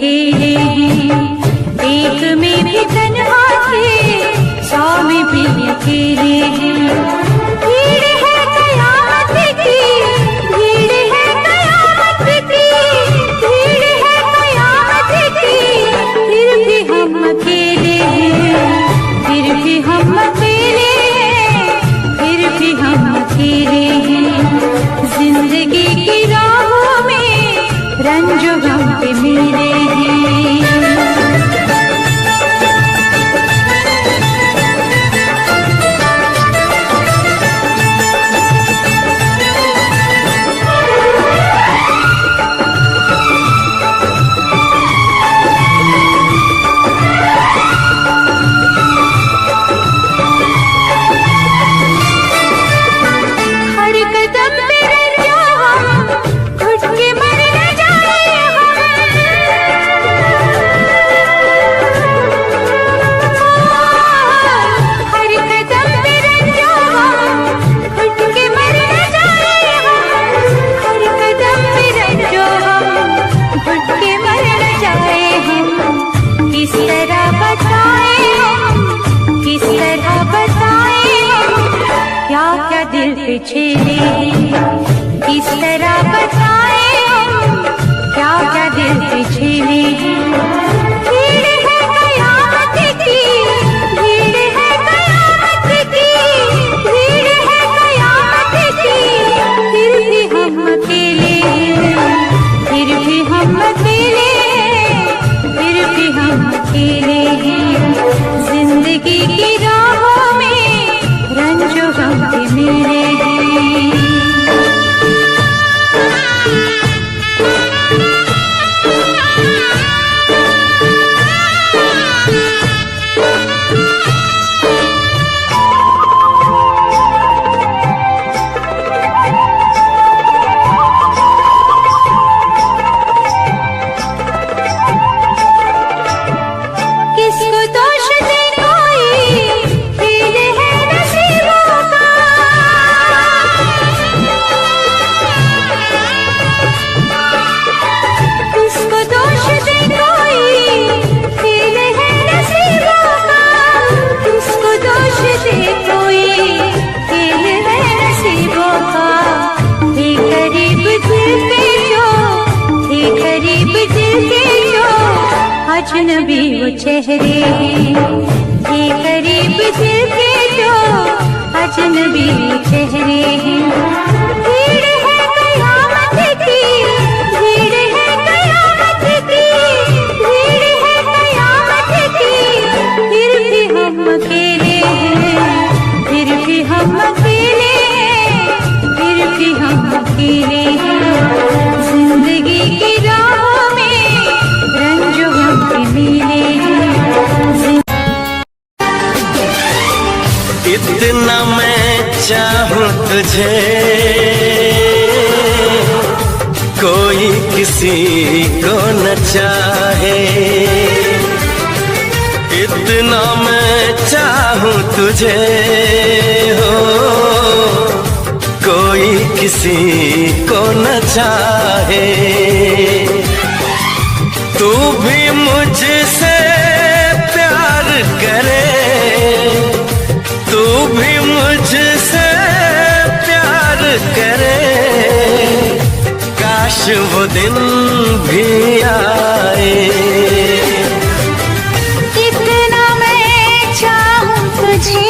अकेले हैं, एक में भी तन्हा थे, 100 में भी अकेले हैं। भीड़ है कयामत की, भीड़ है कयामत की, भीड़ है कयामत की, फिर भी हम अकेले हैं, फिर भी हम अकेले हैं, फिर भी हम अकेले हैं। जिंदगी की राहों में रंजो गम के मेले हैं। हर कदम पे रंजो हम, घुट के मर न जाए हम। हर कदम पे रंजो हम, घुट के मर न जाए हम। हर कदम पे रंजो हम, घुट के मर न जाए हम। किस तरह बताएं हम, किस तरह बताएं हम, क्या क्या दिल पे छेड़े हैं। किस तरह बताएं हम, क्या क्या दिल पे छेड़े हैं। भीड़ है कयामत की, भीड़ है कयामत की, भीड़ है कयामत की, फिर भी हम अकेले हैं, फिर भी हम अकेले हैं, फिर भी हम अकेले हैं। जिंदगी की राहों में रंजो गम के मेले हैं। किसको दोष दे कोई, खेल है नसीबों का। किसको दोष दे कोई, खेल है नसीबों का। किसको दोष दे कोई, खेल है नसीबों का। थे गरीब दिल के जो, थे गरीब दिल के जो, अजनबी वो चेहरे हैं। ये गरीब दिल के जो, अजनबी वो चेहरे हैं। भीड़ है कयामत की, भीड़ है कयामत की, भीड़ है कयामत की, फिर भी हम अकेले हैं, फिर भी हम अकेले हैं, फिर भी हम अकेले हैं। जिंदगी की राहों में रंजो गम के मेले हैं। इतना मैं चाहूं तुझे, कोई किसी को न चाहे। इतना मैं चाहूं तुझे हो, कोई किसी को न चाहे। तू भी मुझसे प्यार करे, तू भी मुझसे प्यार करे। काश वो दिन भी आए। इतना मैं चाहूं तुझे,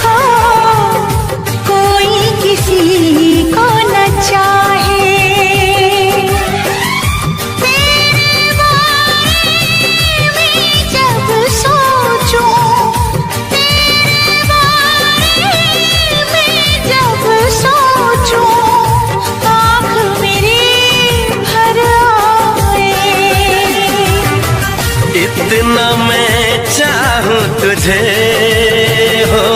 हो कोई किसी को न चाहे। तेरे बारे में जब सोचूं, तेरे बारे में जब सोचूं, आँख मेरी भर आए। इतना मैं चाहूं तुझे हो,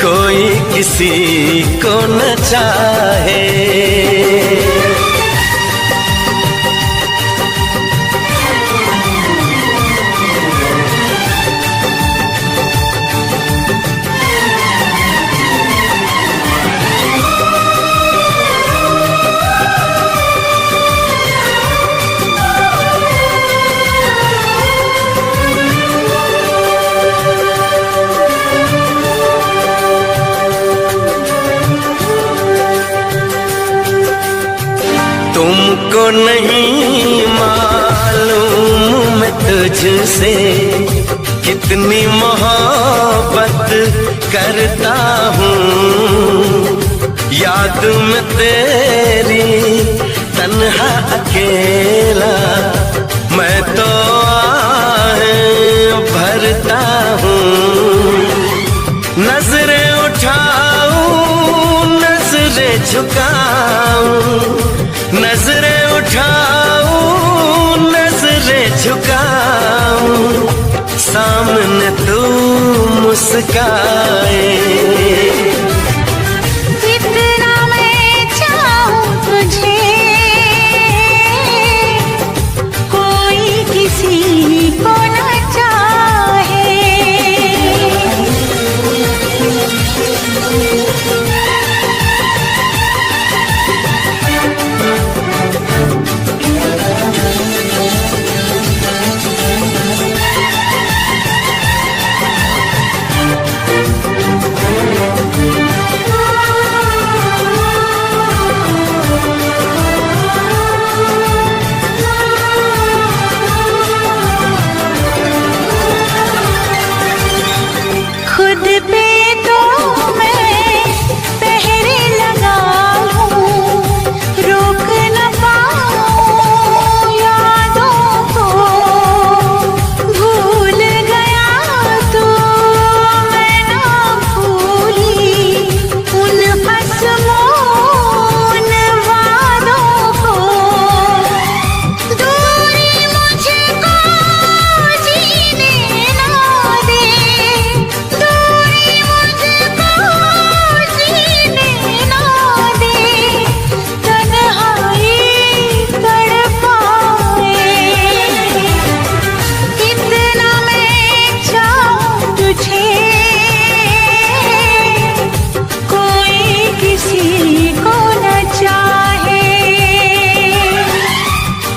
कोई किसी को न चाहे। तुमको नहीं मालूम मैं तुझसे कितनी मोहब्बत करता हूँ। याद में तेरी तन्हा अकेला मैं तो आहें भरता हूँ। नजरें उठाऊं नजरें झुकाऊं, नजरें उठाऊं नजरें झुकाऊं, सामने तू मुस्काए। इतना मैं चाहूं तुझे कोई किसी को न चाहे। खुद पे तो मैं पहरे लगा लूं, रोक न पाऊं यादों को। भूल गया तो मैं ना भूली उन हसमोन वादों को। दूरी मुझको जीने ना दे, दूरी मुझको जीने ना दे, तन्हाई तड़पाए। इतना मैं चाहूं तुझे कोई किसी को न चाहे।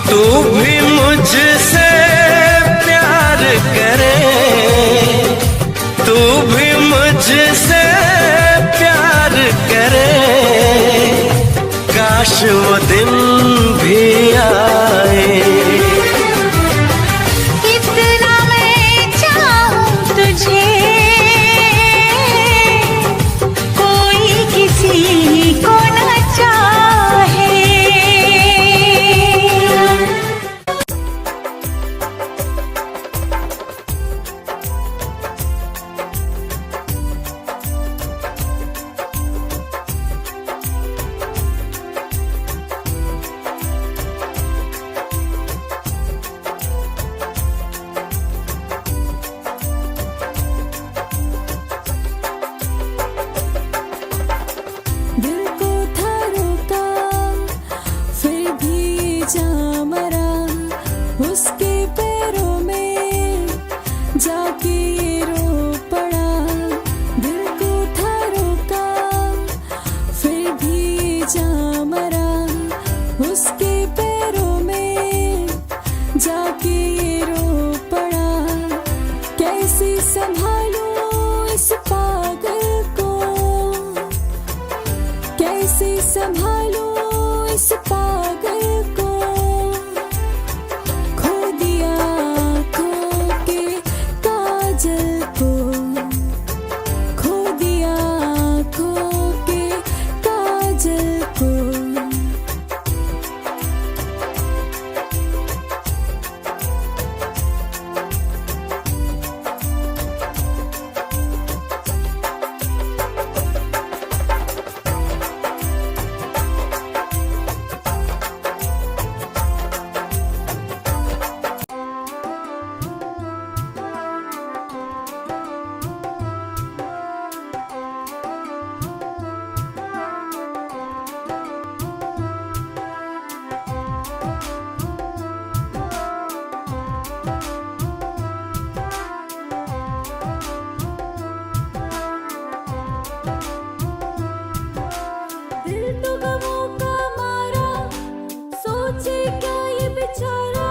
तू भी मुझसे प्यार करे, तू भी मुझसे प्यार करे, काश वो दिन भी आए। इतना मैं चाहूं तुझे कोई किसी को न चाहे। दिल को था रोका फिर भी जा मरा, उसके पैरों में जाके ये रो पड़ा। दिल को था रोका फिर भी जा मरा, उसके पैरों में जाके ये रो पड़ा। कैसे संभालूं इस पागल को, कैसे संभालूं इस पागल को। खो दिया खो के काजल को, खो दिया खो के काजल को। दिल तो गमों का मारा, सोचे क्या ये बेचारा।